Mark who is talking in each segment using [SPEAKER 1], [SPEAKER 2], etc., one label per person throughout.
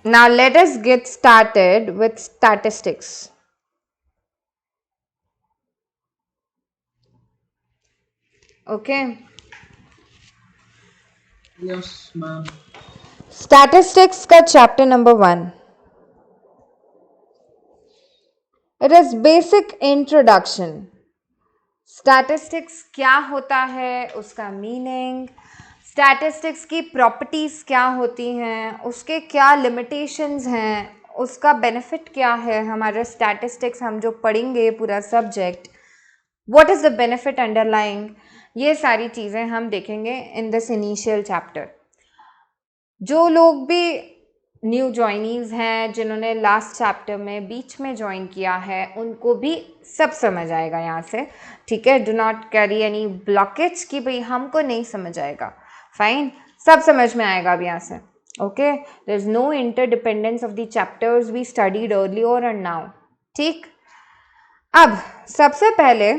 [SPEAKER 1] Now let us get started with statistics. Okay.
[SPEAKER 2] Yes, ma'am.
[SPEAKER 1] Statistics का chapter number 1. It is basic introduction. Statistics क्या होता है, उसका meaning, statistics की properties क्या होती हैं, उसके क्या लिमिटेशंस हैं, उसका बेनिफिट क्या है, हमारा स्टैटिस्टिक्स हम जो पढ़ेंगे पूरा subject, what is the benefit underlying, ये सारी चीज़ें हम देखेंगे इन दिस इनिशियल चैप्टर. जो लोग भी न्यू ज्वाइनीज हैं, जिन्होंने लास्ट चैप्टर में बीच में ज्वाइन किया है, उनको भी सब समझ आएगा यहाँ से. ठीक है, do not carry any blockage कि भाई हमको नहीं समझ आएगा. फाइन, सब समझ में आएगा अब यहाँ से. Okay, there is no interdependence of the chapters we studied earlier and now. ठीक, अब सबसे पहले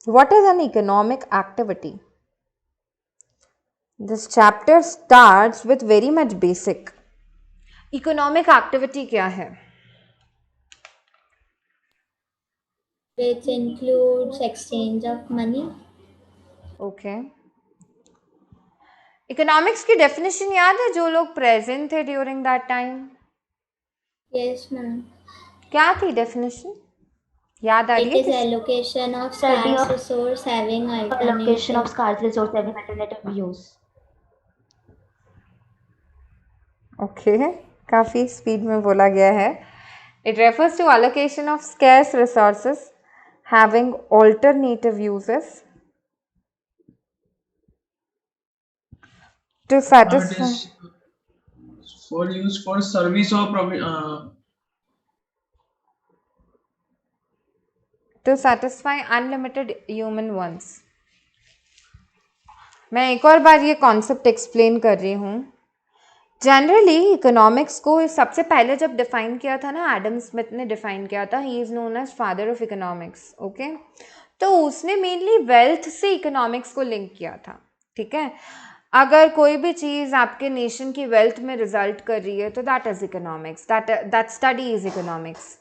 [SPEAKER 1] what is an economic activity. This chapter starts with very much basic. Economic activity क्या है?
[SPEAKER 3] Which includes exchange of money.
[SPEAKER 1] Okay. Economics की definition याद है जो लोग present थे during that time?
[SPEAKER 3] Yes, ma'am.
[SPEAKER 1] क्या थी definition? याद आ रही
[SPEAKER 3] It
[SPEAKER 1] है
[SPEAKER 3] is
[SPEAKER 1] किसी?
[SPEAKER 3] allocation of
[SPEAKER 4] Study
[SPEAKER 3] scarce
[SPEAKER 4] of
[SPEAKER 3] resource having
[SPEAKER 4] allocation of
[SPEAKER 3] alternative.
[SPEAKER 4] scarce resource having alternative use.
[SPEAKER 1] Okay, काफ़ी speed में बोला गया है. It refers to allocation of scarce resources having alternative uses to
[SPEAKER 2] Ma'am, it
[SPEAKER 1] satisfy
[SPEAKER 2] is for use for service or
[SPEAKER 1] unlimited human wants. मैं एक और बार ये concept explain कर रही हूँ. जनरली इकोनॉमिक्स को सबसे पहले जब डिफाइन किया था ना, एडम स्मिथ ने डिफाइन किया था. He is known as father of economics. Okay, तो उसने मेनली वेल्थ से इकोनॉमिक्स को लिंक किया था. ठीक है, अगर कोई भी चीज़ आपके नेशन की वेल्थ में रिजल्ट कर रही है तो that is economics, that study is economics.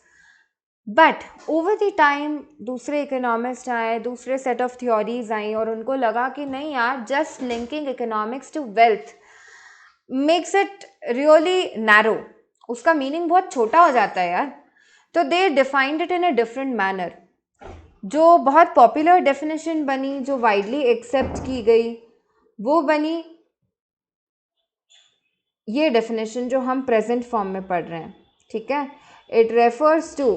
[SPEAKER 1] But over the time दूसरे इकोनॉमिस्ट आए, दूसरे सेट ऑफ थ्योरीज आई और उनको लगा कि नहीं यार, just linking economics to wealth makes it really narrow, उसका मीनिंग बहुत छोटा हो जाता है यार. तो they defined it in a different manner. जो बहुत पॉपुलर डेफिनेशन बनी, जो वाइडली एक्सेप्ट की गई, वो बनी ये डेफिनेशन जो हम प्रेजेंट फॉर्म में पढ़ रहे हैं. ठीक है, it refers to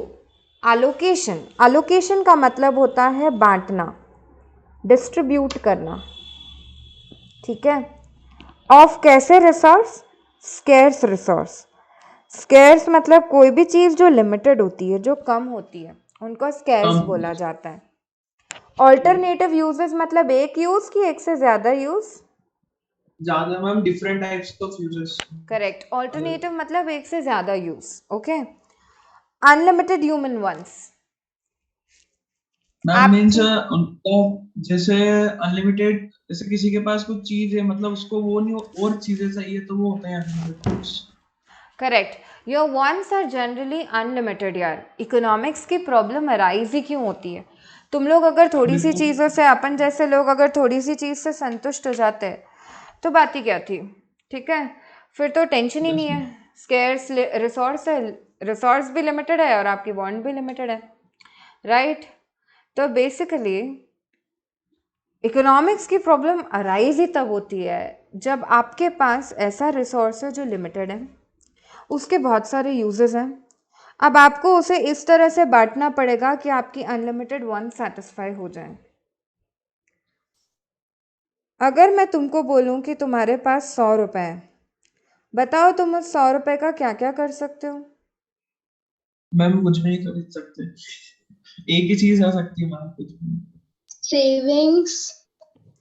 [SPEAKER 1] allocation. Allocation का मतलब होता है बांटना, डिस्ट्रीब्यूट करना. ठीक है, ऑफ कैसे रिसोर्स, स्केर्स रिसोर्स. स्केर्स मतलब कोई भी चीज़ जो लिमिटेड होती है, जो कम होती है, उनको स्केर्स बोला जाता है. ऑल्टरनेटिव यूजेस मतलब एक यूज की एक से ज़्यादा यूज.
[SPEAKER 2] ज़्यादा ma'am, different types of uses.
[SPEAKER 1] Correct, alternative मतलब एक से ज़्यादा use. Okay, unlimited human ones.
[SPEAKER 2] Ma'am means उनका जैसे अनलिमिटेड, जैसे किसी के पास कुछ चीज है, मतलब उसको वो नहीं और चीजें चाहिए तो वो होते हैं unlimited.
[SPEAKER 1] Correct, your ones are generally unlimited. यार इकोनॉमिक्स की प्रॉब्लम अराइज ही क्यों होती है? तुम लोग अगर थोड़ी सी चीज़ों से, अपन जैसे लोग अगर थोड़ी सी चीज़ से संतुष्ट हो जाते हैं तो बात ही क्या थी. ठीक है, फिर तो टेंशन ही नहीं है. स्केर्स रिसोर्स है, रिसोर्स भी लिमिटेड है और आपकी वांट भी लिमिटेड है. राइट, तो बेसिकली इकोनॉमिक्स की प्रॉब्लम अराइज ही तब होती है जब आपके पास ऐसा रिसोर्स है जो लिमिटेड है, उसके बहुत सारे यूजेस हैं. अब आपको उसे इस तरह से बांटना पड़ेगा कि आपकी अनलिमिटेड वन सेटिस्फाई हो जाए. अगर मैं तुमको बोलूं कि तुम्हारे पास 100 रुपये हैं, बताओ तुम उस 100 रुपये का क्या क्या कर सकते हो?
[SPEAKER 2] मैम कुछ भी नहीं कर सकते, एक ही चीज आ सकती है मैम, कुछ भी.
[SPEAKER 3] Savings.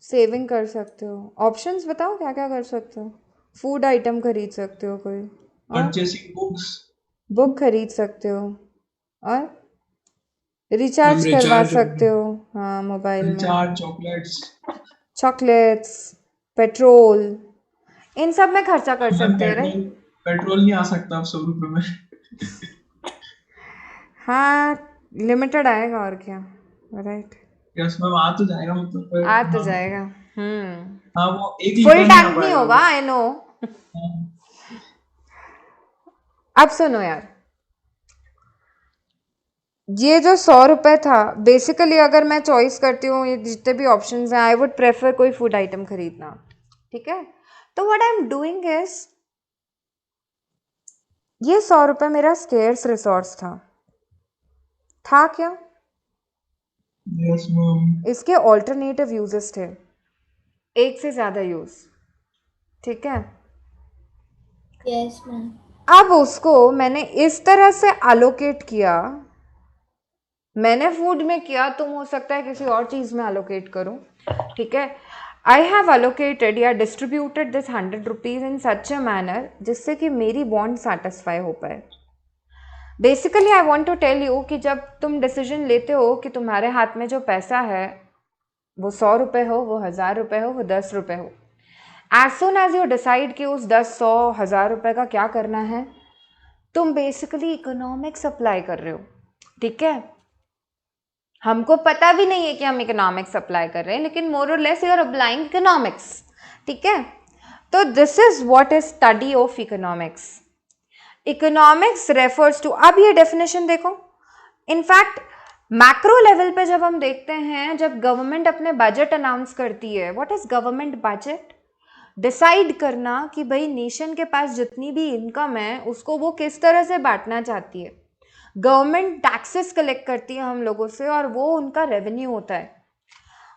[SPEAKER 1] सेविंग कर सकते हो. ऑप्शंस बताओ क्या क्या कर सकते हो. फूड आइटम खरीद सकते हो कोई, और
[SPEAKER 2] परचेसिंग बुक्स.
[SPEAKER 1] बुक खरीद सकते हो, और रिचार्ज
[SPEAKER 2] मैम
[SPEAKER 1] करवा
[SPEAKER 2] रिचार्ज,
[SPEAKER 1] सकते हो. हाँ, मोबाइल में.
[SPEAKER 2] Recharge, chocolates.
[SPEAKER 1] चॉकलेट्स, पेट्रोल, इन सब में खर्चा कर
[SPEAKER 2] मैम
[SPEAKER 1] सकते हैं रे।
[SPEAKER 2] पेट्रोल नहीं आ सकता अब 100 रुपए में।
[SPEAKER 1] हाँ, लिमिटेड आएगा और क्या, राइट।
[SPEAKER 2] यस मैम, आ तो जाएगा मतलब, पर
[SPEAKER 1] आ तो
[SPEAKER 2] हाँ।
[SPEAKER 1] जाएगा।
[SPEAKER 2] हाँ, वो 1 लीटर
[SPEAKER 1] फुल
[SPEAKER 2] नहीं आ
[SPEAKER 1] टैंक नहीं
[SPEAKER 2] पाएगा
[SPEAKER 1] होगा,
[SPEAKER 2] वो।
[SPEAKER 1] I know.
[SPEAKER 2] हाँ।
[SPEAKER 1] अब सुनो यार, ये जो 100 रुपये था, बेसिकली अगर मैं चॉइस करती हूँ, ये जितने भी ऑप्शंस हैं, आई वुड प्रेफर कोई फूड आइटम खरीदना, ठीक है। तो what I am doing is, ये 100 रुपये मेरा स्केर्स रिसोर्स था क्या?
[SPEAKER 2] Yes ma'am.
[SPEAKER 1] इसके ऑल्टरनेटिव यूजेस थे, एक से ज़्यादा यूज, ठीक है।
[SPEAKER 3] Yes, ma'am.
[SPEAKER 1] अब उसको मैंने इस तरह से एलोकेट किया, मैंने फूड में किया, तुम हो सकता है किसी और चीज़ में एलोकेट करो, ठीक है। आई हैव एलोकेटेड या distributed this 100 rupees in such a manner जिससे कि मेरी बॉन्ड सेटिस्फाई हो पाए। Basically I want to tell you कि जब तुम डिसीजन लेते हो कि तुम्हारे हाथ में जो पैसा है, वो 100 रुपये हो, वो 1000 रुपये हो, वो 10 रुपये हो, as soon as you decide कि उस 10, 100, 1000 रुपये का क्या करना है, तुम बेसिकली इकोनॉमिक्स अप्लाई कर रहे हो, ठीक है। हमको पता भी नहीं है कि हम इकोनॉमिक्स अप्लाई कर रहे हैं, लेकिन मोर और less you are applying economics, ठीक है। तो this is what is study of economics. Economics refers to, अब ये डेफिनेशन देखो, इनफैक्ट मैक्रो लेवल पे जब हम देखते हैं, जब गवर्नमेंट अपने बजट अनाउंस करती है, what is government budget, decide करना कि भाई नेशन के पास जितनी भी इनकम है उसको वो किस तरह से बांटना चाहती है। गवर्नमेंट टैक्सेस कलेक्ट करती है हम लोगों से, और वो उनका रेवेन्यू होता है,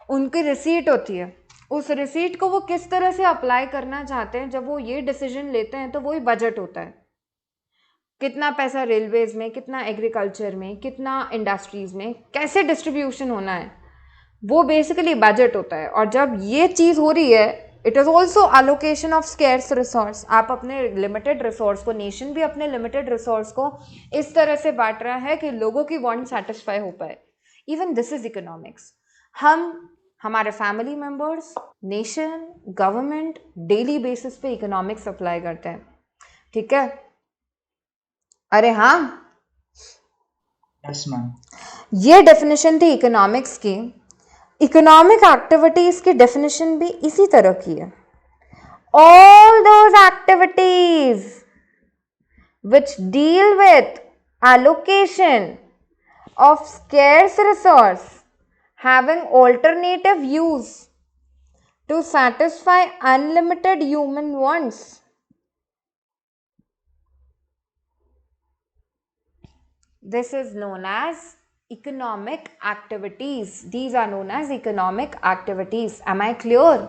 [SPEAKER 1] उनकी रिसीट होती है। उस रिसीट को वो किस तरह से अप्लाई करना चाहते हैं, जब वो ये डिसीजन लेते हैं, तो वही बजट होता है। कितना पैसा रेलवेज में, कितना एग्रीकल्चर में, कितना इंडस्ट्रीज में, कैसे डिस्ट्रीब्यूशन होना है, वो बेसिकली बजट होता है। और जब ये चीज़ हो रही है, it is also allocation of scarce resource. आप अपने लिमिटेड रिसोर्स को, नेशन भी अपने लिमिटेड रिसोर्स को इस तरह से बांट रहा है कि लोगों की वांट सेटिस्फाई हो पाए। Even this is economics. हम, हमारे family members, nation, government daily basis पे इकोनॉमिक्स अप्लाई करते हैं, ठीक है। अरे हाँ,
[SPEAKER 2] यस मैम।
[SPEAKER 1] ये डेफिनेशन थी इकोनॉमिक्स की। इकोनॉमिक एक्टिविटीज की डेफिनेशन भी इसी तरह की है। All those activities which deal with allocation of scarce resource having alternative use to satisfy unlimited human wants. This is known as economic activities. These are known as economic activities. Am I clear?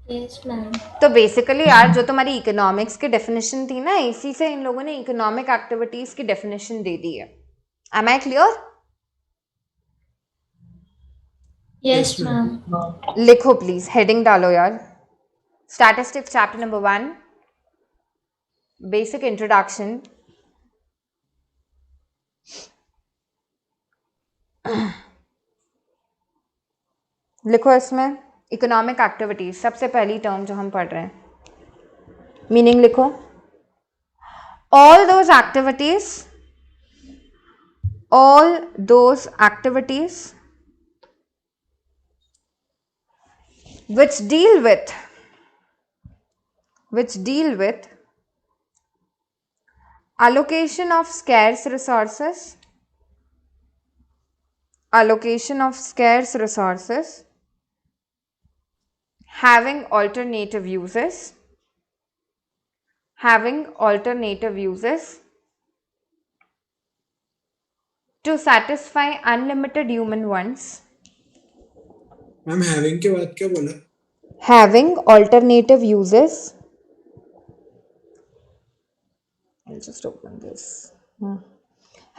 [SPEAKER 3] Yes, ma'am.
[SPEAKER 1] तो basically यार, जो तुम्हारी economics की definition थी ना, इसी से इन लोगों ने इकोनॉमिक एक्टिविटीज की डेफिनेशन दे दी है। Am I clear?
[SPEAKER 3] Yes, ma'am.
[SPEAKER 1] लिखो प्लीज, हेडिंग डालो यार। Statistics chapter number 1, basic introduction. लिखो इसमें इकोनॉमिक एक्टिविटीज, सबसे पहली टर्म जो हम पढ़ रहे हैं, मीनिंग लिखो। all those activities which deal with allocation of scarce resources, having alternative uses to satisfy unlimited human wants.
[SPEAKER 5] Ma'am having के बाद क्या बोला?
[SPEAKER 1] Having alternative uses. I'll just open this.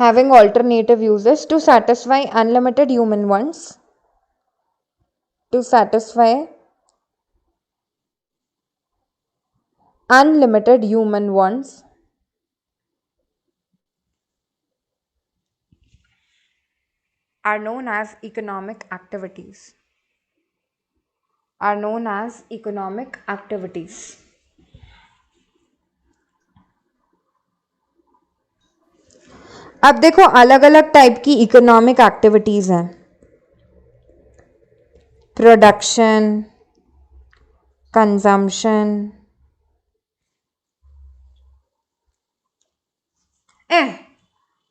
[SPEAKER 1] Having alternative uses to satisfy unlimited human wants. To satisfy unlimited human wants. are known as economic activities. Are known as economic activities. अब देखो अलग अलग type की economic activities हैं. Production, consumption.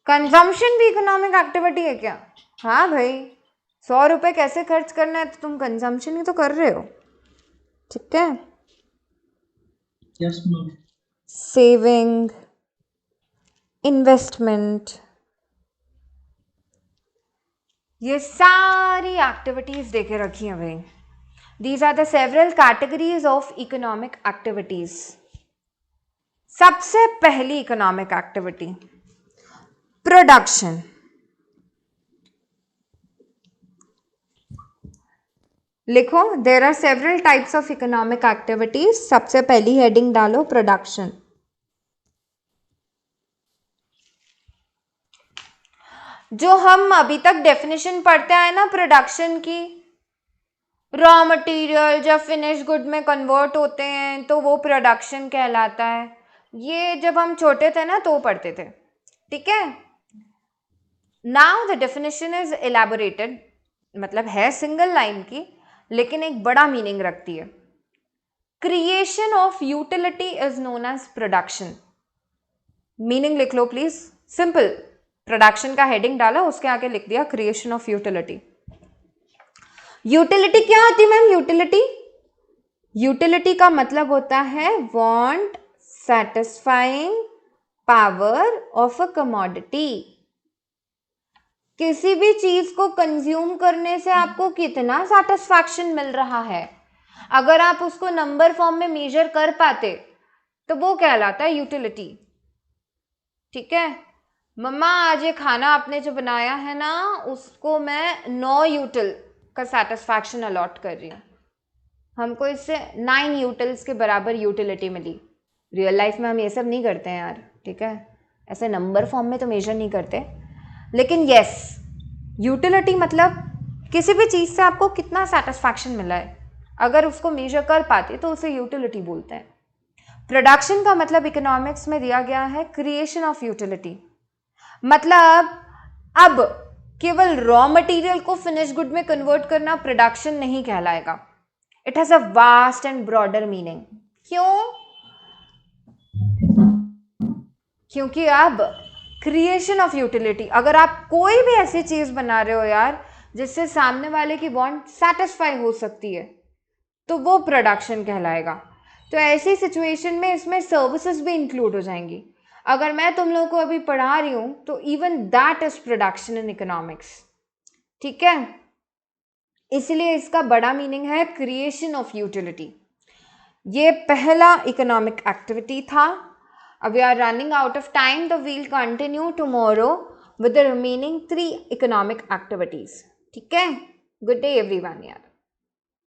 [SPEAKER 1] Consumption भी economic activity है क्या? हाँ भाई, 100 रुपये कैसे खर्च करना है तो तुम कंजम्पशन ही तो कर रहे हो. ठीक है.
[SPEAKER 2] Yes ma'am.
[SPEAKER 1] सेविंग, इन्वेस्टमेंट, ये सारी एक्टिविटीज देके रखी हैं भाई. These are the several categories of economic activities. सबसे पहली इकोनॉमिक एक्टिविटी प्रोडक्शन. लिखो, there are several types of economic activities. सबसे पहली हेडिंग डालो प्रोडक्शन. जो हम अभी तक डेफिनेशन पढ़ते आए ना प्रोडक्शन की, रॉ मटेरियल जब फिनिश गुड में कन्वर्ट होते हैं तो वो प्रोडक्शन कहलाता है. ये जब हम छोटे थे ना तो पढ़ते थे. ठीक है. Now the definition is elaborated, मतलब है सिंगल लाइन की लेकिन एक बड़ा मीनिंग रखती है. Creation of utility is known as production. Meaning लिख लो प्लीज. सिंपल, प्रोडक्शन का हेडिंग डाला, उसके आगे लिख दिया क्रिएशन ऑफ यूटिलिटी. यूटिलिटी क्या होती है मैम? यूटिलिटी का मतलब होता है want satisfying power of a commodity. किसी भी चीज को कंज्यूम करने से आपको कितना सैटिस्फैक्शन मिल रहा है, अगर आप उसको नंबर फॉर्म में मेजर कर पाते तो वो कहलाता है यूटिलिटी. ठीक है. मम्मा आज ये खाना आपने जो बनाया है ना, उसको मैं 9 यूटिल का सेटिस्फैक्शन अलॉट कर रही हूँ. हमको इससे 9 यूटिल्स के बराबर यूटिलिटी मिली. रियल लाइफ में हम ये सब नहीं करते हैं यार. ठीक है. ऐसे नंबर फॉर्म में तो मेजर नहीं करते, लेकिन यस, यूटिलिटी मतलब किसी भी चीज़ से आपको कितना सेटिस्फैक्शन मिला है, अगर उसको मेजर कर पाते तो उसे यूटिलिटी बोलते हैं. प्रोडक्शन का मतलब इकोनॉमिक्स में दिया गया है क्रिएशन ऑफ यूटिलिटी. मतलब अब केवल रॉ मटेरियल को फिनिश गुड में कन्वर्ट करना प्रोडक्शन नहीं कहलाएगा. It has a vast and broader meaning. क्यों? क्योंकि अब क्रिएशन ऑफ यूटिलिटी, अगर आप कोई भी ऐसी चीज बना रहे हो यार जिससे सामने वाले की वांट सेटिस्फाई हो सकती है, तो वो प्रोडक्शन कहलाएगा. तो ऐसी सिचुएशन में इसमें सर्विसेज भी इंक्लूड हो जाएंगी. अगर मैं तुम लोगों को अभी पढ़ा रही हूं तो even that is production in economics. ठीक है. इसलिए इसका बड़ा मीनिंग है क्रिएशन ऑफ यूटिलिटी. ये पहला इकोनॉमिक एक्टिविटी था. अब we are running out of time, तो we'll continue tomorrow with the remaining 3 economic activities. ठीक है. गुड डे एवरीवन यार.